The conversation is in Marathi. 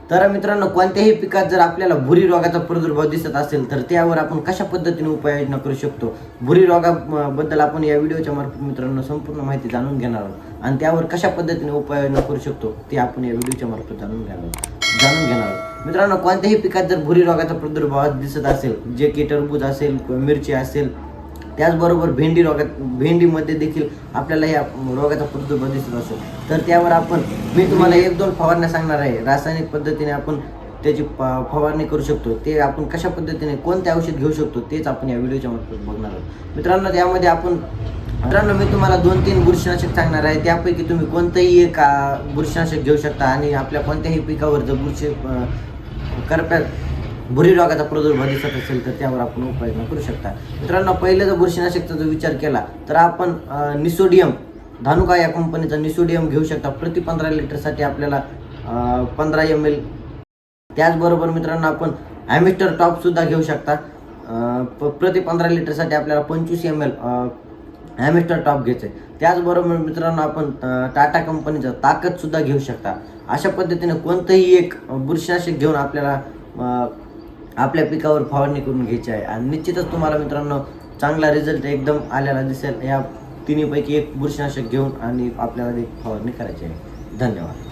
तर मित्रांनो, कोणत्याही पिकात जर आपल्याला भुरी रोगाचा प्रादुर्भाव दिसत असेल तर त्यावर आपण कशा पद्धतीने उपाययोजना करू शकतो, भुरी रोगाबद्दल आपण या व्हिडिओच्या मार्फत मित्रांनो संपूर्ण माहिती जाणून घेणार आहोत आणि त्यावर कशा पद्धतीने उपाययोजना करू शकतो ते आपण या व्हिडिओच्या मार्फत जाणून घेणार आहोत। मित्रांनो, कोणत्याही पिकात जर भुरी रोगाचा प्रादुर्भाव दिसत असेल, जे की टरबूज असेल, मिरची असेल, त्याचबरोबर भेंडीमध्ये देखील आपल्याला या रोगाचा प्रादुर्भाव दिसत असेल तर त्यावर मी तुम्हाला 1-2 फवारण्या सांगणार आहे। रासायनिक पद्धतीने आपण त्याची फवारणी करू शकतो, ते आपण कशा पद्धतीने कोणते औषध घेऊ शकतो तेच आपण या व्हिडिओच्या मार्फत बघणार आहोत। मित्रांनो, मी तुम्हाला 2-3 बुरशीनाशक सांगणार आहे, त्यापैकी तुम्ही कोणतंही एक बुरशीनाशक घेऊ शकता आणि आपल्या कोणत्याही पिकावर जर भुरी रोगाचा प्रादुर्भाव दिसत असेल तर त्यावर आपण उपाययोजना करू शकता। मित्रांनो, पहिलं जर बुरशीनाशकचा जर विचार केला तर आपण निसोडियम, धानुका या कंपनीचा निसोडियम घेऊ शकता। प्रति 15 लिटरसाठी आपल्याला 15 ml। त्याचबरोबर मित्रांनो, आपण ॲमिस्टर टॉप सुद्धा घेऊ शकता। प्रति 15 लिटरसाठी आपल्याला 25 ml ॲमिस्टर टॉप घ्यायचं आहे। त्याचबरोबर मित्रांनो, आपण टाटा कंपनीचा ताकद सुद्धा घेऊ शकता। अशा पद्धतीने कोणतंही एक बुरशीनाशक घेऊन आपल्याला आपल्या पिकावर फवारणी करून घ्यायची आहे आणि निश्चितच तुम्हाला मित्रांनो चांगला रिझल्ट एकदम आलेला दिसेल। या तिन्हीपैकी एक बुरशीनाशक घेऊन आणि आपल्याला फवारणी करायची आहे। धन्यवाद।